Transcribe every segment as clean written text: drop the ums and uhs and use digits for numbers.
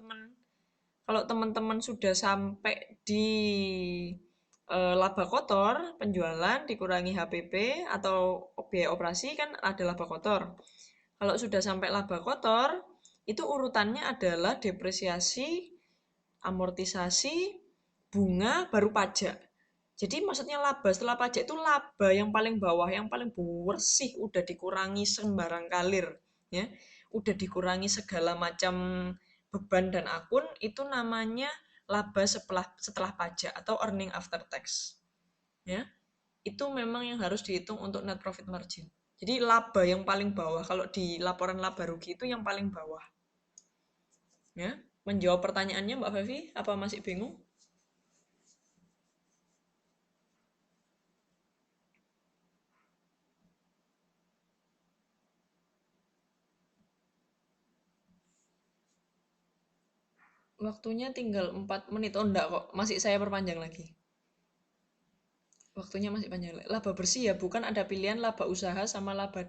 teman-teman. Kalau teman-teman sudah sampai di laba kotor, penjualan dikurangi HPP atau biaya operasi kan ada laba kotor. Kalau sudah sampai laba kotor, itu urutannya adalah depresiasi, amortisasi, bunga, baru pajak. Jadi maksudnya laba setelah pajak itu laba yang paling bawah, yang paling bersih, udah dikurangi sembarang kalir, ya, udah dikurangi segala macam beban dan akun, itu namanya laba setelah pajak atau earning after tax, ya. Itu memang yang harus dihitung untuk net profit margin. Jadi laba yang paling bawah kalau di laporan laba rugi itu yang paling bawah, ya. Menjawab pertanyaannya Mbak Fevi, apa masih bingung? Waktunya tinggal 4 menit. Oh enggak kok, masih saya perpanjang lagi. Waktunya masih panjang. Laba bersih ya, bukan ada pilihan laba usaha sama laba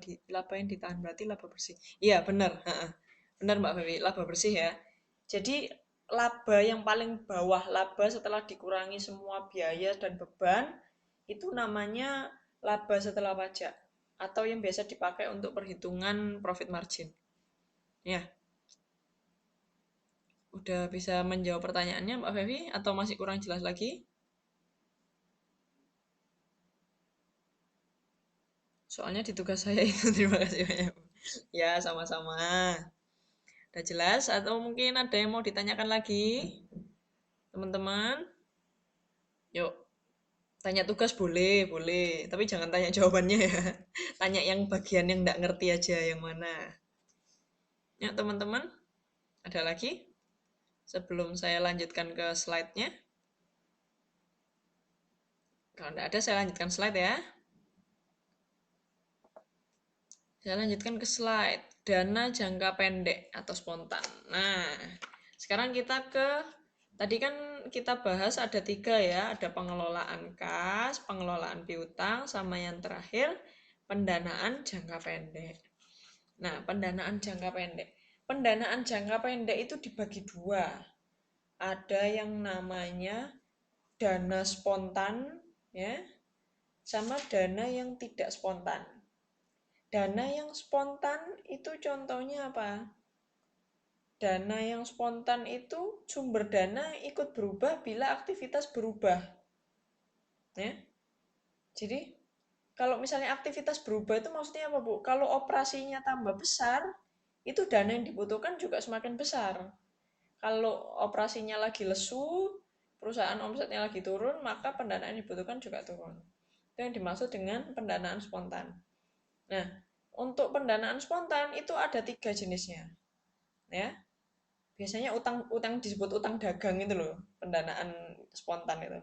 yang ditahan, berarti laba bersih. Iya, benar. Benar Mbak Febi, laba bersih ya. Jadi laba yang paling bawah, laba setelah dikurangi semua biaya dan beban, itu namanya laba setelah pajak atau yang biasa dipakai untuk perhitungan profit margin. Ya, udah bisa menjawab pertanyaannya Mbak Fevi atau masih kurang jelas lagi? Soalnya di tugas saya itu. Terima kasih banyak. Ya, sama-sama. Udah jelas atau mungkin ada yang mau ditanyakan lagi? Teman-teman, yuk tanya tugas boleh, boleh. Tapi jangan tanya jawabannya ya. Tanya yang bagian yang nggak ngerti aja yang mana. Ya, teman-teman, ada lagi? Sebelum saya lanjutkan ke slide-nya. Kalau nggak ada, saya lanjutkan slide ya. Saya lanjutkan ke slide. Dana jangka pendek atau spontan. Nah, sekarang kita ke, tadi kan kita bahas ada 3 ya. Ada pengelolaan kas, pengelolaan piutang, sama yang terakhir pendanaan jangka pendek. Nah, pendanaan jangka pendek. Pendanaan jangka pendek itu dibagi 2. Ada yang namanya dana spontan, ya, sama dana yang tidak spontan. Dana yang spontan itu contohnya apa? Dana yang spontan itu sumber dana ikut berubah bila aktivitas berubah. Ya. Jadi kalau misalnya aktivitas berubah itu maksudnya apa, Bu? Kalau operasinya tambah besar, itu dana yang dibutuhkan juga semakin besar. Kalau operasinya lagi lesu, perusahaan omsetnya lagi turun, maka pendanaan yang dibutuhkan juga turun. Itu yang dimaksud dengan pendanaan spontan. Nah, untuk pendanaan spontan itu ada 3 jenisnya. Ya, biasanya utang disebut utang dagang itu loh, pendanaan spontan itu.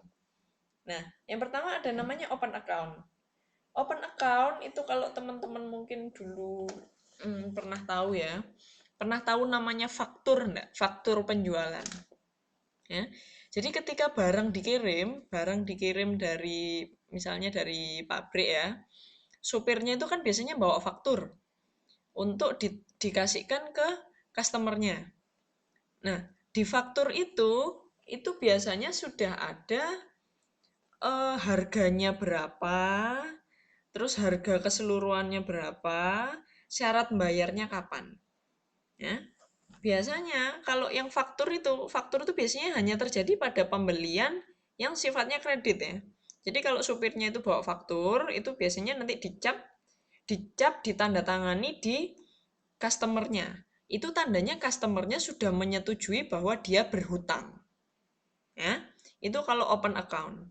Nah, yang pertama ada namanya open account. Open account itu kalau teman-teman mungkin dulu pernah tahu ya, pernah tahu namanya faktur enggak? Faktur penjualan. Ya. Jadi ketika barang dikirim dari misalnya dari pabrik ya, supirnya itu kan biasanya bawa faktur untuk dikasihkan ke customernya. Nah, di faktur itu biasanya sudah ada harganya berapa, terus harga keseluruhannya berapa, syarat bayarnya kapan. Ya. Biasanya kalau yang faktur itu biasanya hanya terjadi pada pembelian yang sifatnya kredit ya. Jadi kalau supirnya itu bawa faktur, itu biasanya nanti dicap ditandatangani di customernya. Itu tandanya customernya sudah menyetujui bahwa dia berhutang. Ya, itu kalau open account.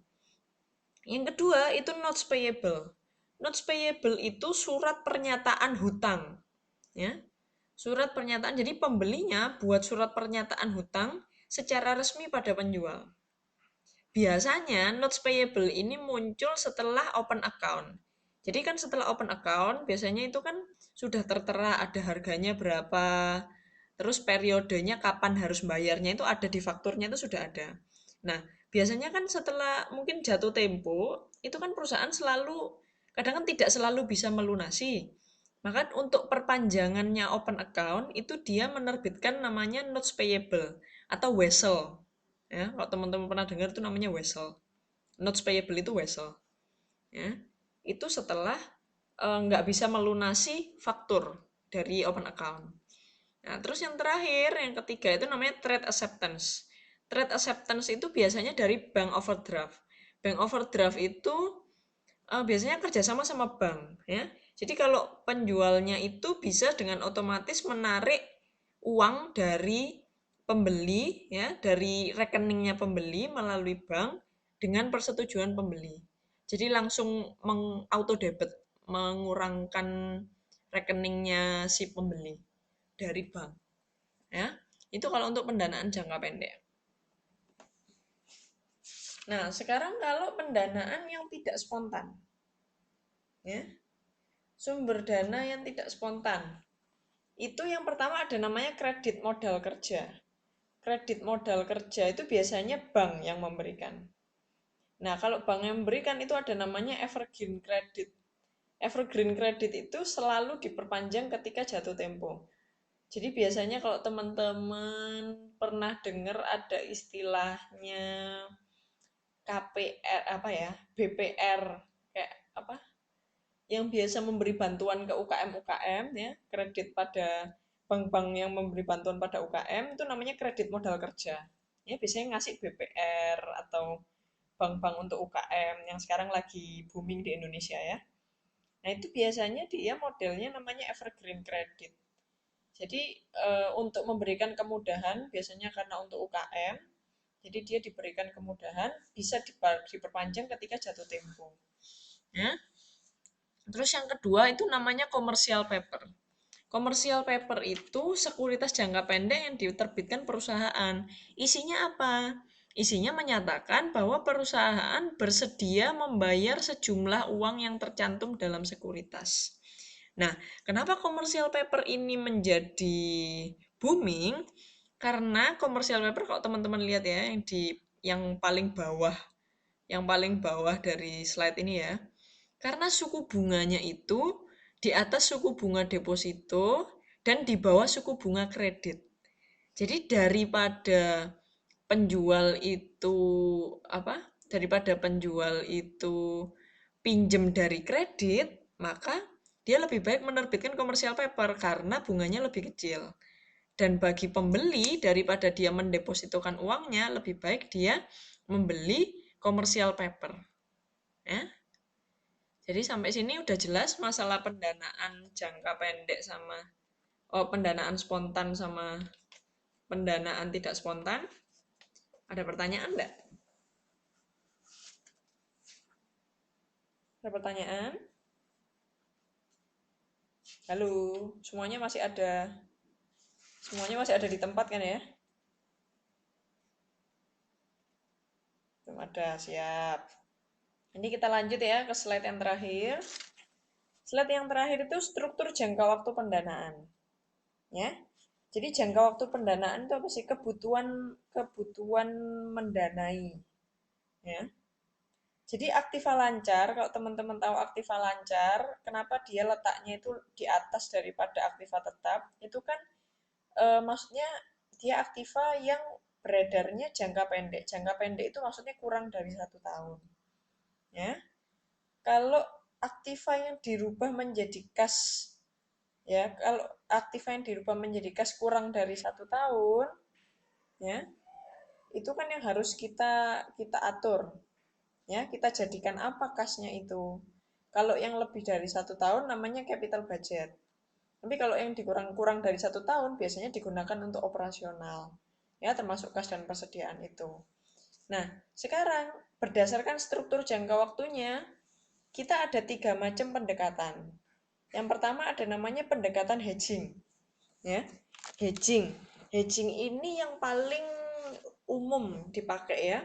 Yang kedua itu notes payable. Notes payable itu surat pernyataan hutang. Ya, surat pernyataan. Jadi pembelinya buat surat pernyataan hutang secara resmi pada penjual. Biasanya notes payable ini muncul setelah open account. Jadi kan setelah open account biasanya itu kan sudah tertera ada harganya berapa, terus periodenya kapan harus bayarnya itu ada di fakturnya itu sudah ada. Nah, biasanya kan setelah mungkin jatuh tempo, itu kan perusahaan selalu kadang kan tidak selalu bisa melunasi. Maka untuk perpanjangannya open account itu dia menerbitkan namanya notes payable atau wesel. Ya, kalau teman-teman pernah dengar itu namanya wesel. Notes payable itu wesel. Ya, itu setelah nggak bisa melunasi faktur dari open account. Nah, terus yang terakhir, yang ketiga itu namanya trade acceptance. Trade acceptance itu biasanya dari bank overdraft. Bank overdraft itu biasanya kerjasama sama bank, ya. Jadi kalau penjualnya itu bisa dengan otomatis menarik uang dari pembeli, ya, dari rekeningnya pembeli melalui bank dengan persetujuan pembeli. Jadi langsung mengauto debit, mengurangkan rekeningnya si pembeli dari bank, ya. Itu kalau untuk pendanaan jangka pendek. Nah, sekarang kalau pendanaan yang tidak spontan, ya. Sumber dana yang tidak spontan. Itu yang pertama ada namanya kredit modal kerja. Kredit modal kerja itu biasanya bank yang memberikan. Nah, kalau bank yang memberikan itu ada namanya evergreen credit. Evergreen credit itu selalu diperpanjang ketika jatuh tempo. Jadi biasanya kalau teman-teman pernah dengar ada istilahnya KPR apa ya, BPR kayak apa? Yang biasa memberi bantuan ke UKM-UKM ya, kredit pada bank-bank yang memberi bantuan pada UKM itu namanya kredit modal kerja. Ya biasanya ngasih BPR atau bank-bank untuk UKM yang sekarang lagi booming di Indonesia ya. Nah, itu biasanya dia modelnya namanya evergreen credit. Jadi untuk memberikan kemudahan biasanya karena untuk UKM, jadi dia diberikan kemudahan bisa diperpanjang ketika jatuh tempo. Ya. Terus yang kedua itu namanya commercial paper. Commercial paper itu sekuritas jangka pendek yang diterbitkan perusahaan. Isinya apa? Isinya menyatakan bahwa perusahaan bersedia membayar sejumlah uang yang tercantum dalam sekuritas. Nah, kenapa commercial paper ini menjadi booming? Karena commercial paper kalau teman-teman lihat ya yang paling bawah, dari slide ini ya. Karena suku bunganya itu di atas suku bunga deposito dan di bawah suku bunga kredit. Jadi daripada penjual itu apa? Daripada penjual itu pinjem dari kredit, maka dia lebih baik menerbitkan commercial paper karena bunganya lebih kecil. Dan bagi pembeli, daripada dia mendepositokan uangnya, lebih baik dia membeli commercial paper. Ya. Jadi sampai sini udah jelas masalah pendanaan jangka pendek sama pendanaan spontan sama pendanaan tidak spontan. Ada pertanyaan enggak? Ada pertanyaan? Halo, semuanya masih ada. Semuanya masih ada di tempat kan ya? Belum ada, siap. Ini kita lanjut ya ke slide yang terakhir. Slide yang terakhir itu struktur jangka waktu pendanaan. Ya. Jadi jangka waktu pendanaan itu apa sih? Kebutuhan mendanai. Ya. Jadi aktiva lancar, kalau teman-teman tahu aktiva lancar, kenapa dia letaknya itu di atas daripada aktiva tetap? Itu kan maksudnya dia aktiva yang beredarnya jangka pendek. Jangka pendek itu maksudnya kurang dari 1 tahun. Ya, kalau aktiva yang dirubah menjadi kas, ya kalau aktiva yang dirubah menjadi kas kurang dari 1 tahun, ya itu kan yang harus kita kita atur. Ya, kita jadikan apa kasnya itu. Kalau yang lebih dari 1 tahun namanya capital budget. Tapi kalau yang kurang dari 1 tahun biasanya digunakan untuk operasional. Ya, termasuk kas dan persediaan itu. Nah, sekarang berdasarkan struktur jangka waktunya, kita ada 3 macam pendekatan. Yang pertama ada namanya pendekatan hedging. Ya, hedging. Hedging ini yang paling umum dipakai ya.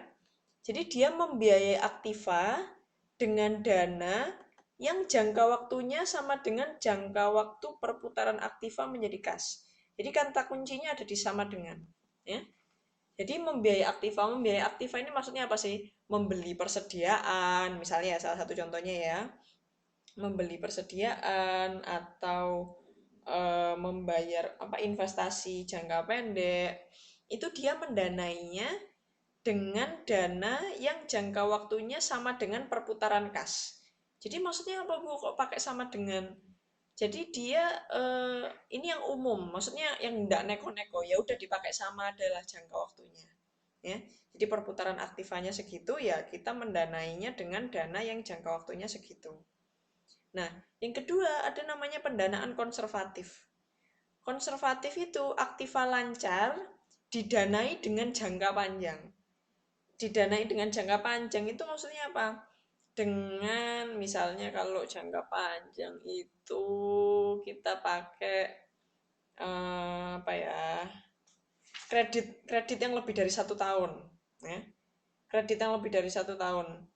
Jadi dia membiayai aktiva dengan dana yang jangka waktunya sama dengan jangka waktu perputaran aktiva menjadi kas. Jadi kata kuncinya ada di sama dengan. Ya. Jadi membiayai aktiva ini maksudnya apa sih? Membeli persediaan, misalnya salah satu contohnya ya. membeli persediaan atau membayar investasi jangka pendek, itu dia mendanainya dengan dana yang jangka waktunya sama dengan perputaran kas. Jadi maksudnya apa Bu? Kok pakai sama dengan? Jadi dia ini yang umum, maksudnya yang tidak neko-neko, ya udah dipakai sama adalah jangka waktunya. Ya, jadi perputaran aktivanya segitu, ya kita mendanainya dengan dana yang jangka waktunya segitu. Nah, yang kedua ada namanya pendanaan konservatif. Konservatif itu aktiva lancar didanai dengan jangka panjang. Didanai dengan jangka panjang itu maksudnya apa? Dengan misalnya kalau jangka panjang itu kita pakai apa ya, kredit kredit yang lebih dari 1 tahun, ya. Kredit yang lebih dari 1 tahun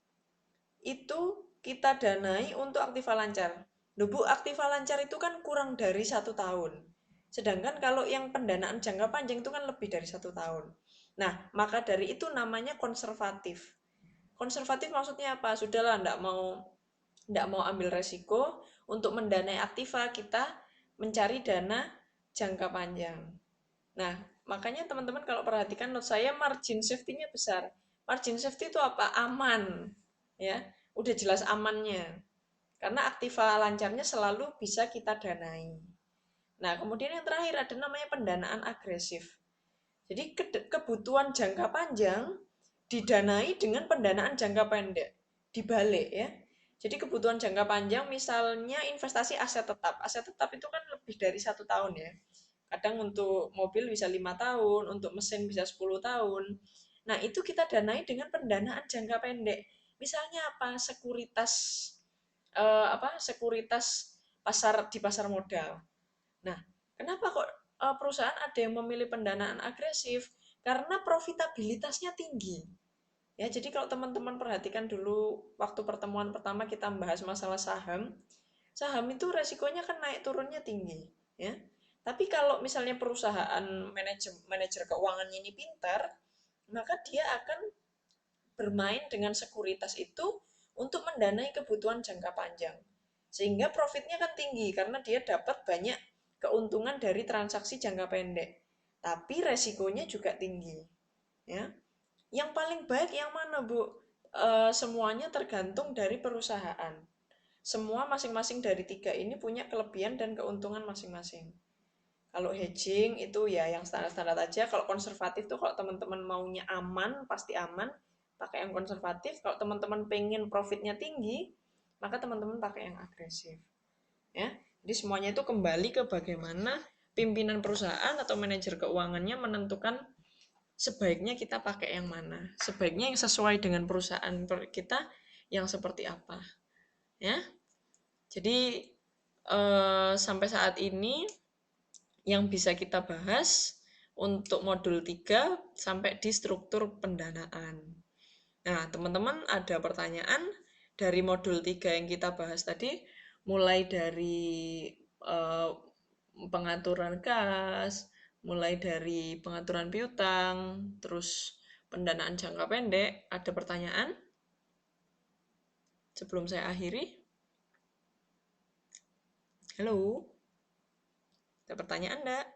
itu kita danai untuk aktiva lancar. Loh Bu, aktiva lancar itu kan kurang dari 1 tahun. Sedangkan kalau yang pendanaan jangka panjang itu kan lebih dari 1 tahun. Nah, maka dari itu namanya konservatif. Konservatif maksudnya apa? Sudahlah, nggak mau ambil resiko untuk mendanai aktiva, kita mencari dana jangka panjang. Nah, makanya teman-teman kalau perhatikan note saya margin safety-nya besar. Margin safety itu apa? Aman. Ya, udah jelas amannya. Karena aktiva lancarnya selalu bisa kita danai. Nah, kemudian yang terakhir ada namanya pendanaan agresif. Jadi kebutuhan jangka panjang didanai dengan pendanaan jangka pendek. Dibalik ya. Jadi kebutuhan jangka panjang misalnya investasi aset tetap. Aset tetap itu kan lebih dari 1 tahun ya. Kadang untuk mobil bisa 5 tahun, untuk mesin bisa 10 tahun. Nah, itu kita danai dengan pendanaan jangka pendek. Misalnya apa? Sekuritas pasar di pasar modal. Nah, kenapa kok perusahaan ada yang memilih pendanaan agresif? Karena profitabilitasnya tinggi. Ya, jadi kalau teman-teman perhatikan dulu waktu pertemuan pertama kita membahas masalah saham, saham itu resikonya kan naik turunnya tinggi, ya. Tapi kalau misalnya perusahaan manajer keuangannya ini pintar, maka dia akan bermain dengan sekuritas itu untuk mendanai kebutuhan jangka panjang. Sehingga profitnya kan tinggi karena dia dapat banyak keuntungan dari transaksi jangka pendek. Tapi resikonya juga tinggi. Ya. Yang paling baik yang mana, Bu? Semuanya tergantung dari perusahaan. Semua masing-masing dari tiga ini punya kelebihan dan keuntungan masing-masing. Kalau hedging itu ya yang standar-standar aja. Kalau konservatif tuh kalau teman-teman maunya aman, pasti aman, pakai yang konservatif. Kalau teman-teman pengen profitnya tinggi, maka teman-teman pakai yang agresif. Ya, jadi semuanya itu kembali ke bagaimana pimpinan perusahaan atau manajer keuangannya menentukan sebaiknya kita pakai yang mana. Sebaiknya yang sesuai dengan perusahaan kita yang seperti apa. Ya, jadi sampai saat ini yang bisa kita bahas untuk modul 3 sampai di struktur pendanaan. Nah, teman-teman ada pertanyaan dari modul 3 yang kita bahas tadi, mulai dari eh, pengaturan kas, mulai dari pengaturan piutang, terus pendanaan jangka pendek. Ada pertanyaan sebelum saya akhiri? Halo, ada pertanyaan enggak?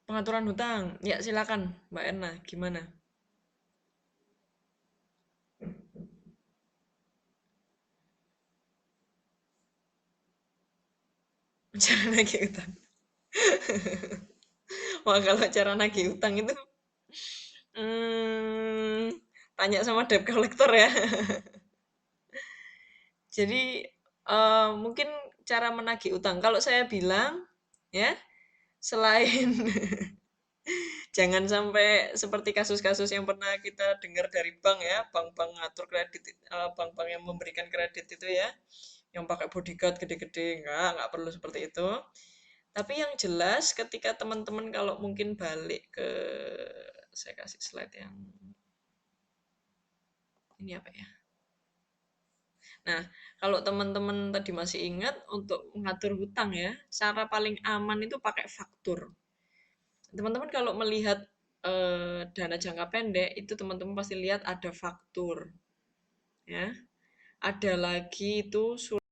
Pengaturan hutang. Ya, silakan Mbak Erna, gimana? Cara nagih hutang. Wah, kalau cara nagih hutang itu hmm, tanya sama debt collector ya. Jadi mungkin cara menagih utang. Kalau saya bilang ya, selain jangan sampai seperti kasus-kasus yang pernah kita dengar dari bank ya, bank-bank ngatur kredit, bank-bank yang memberikan kredit itu ya, yang pakai bodyguard gede-gede, nggak perlu seperti itu. Tapi yang jelas ketika teman-teman kalau mungkin balik ke, saya kasih slide yang ini apa ya? Nah, kalau teman-teman tadi masih ingat untuk mengatur hutang ya, cara paling aman itu pakai faktur. Teman-teman kalau melihat dana jangka pendek itu teman-teman pasti lihat ada faktur ya. Ada lagi itu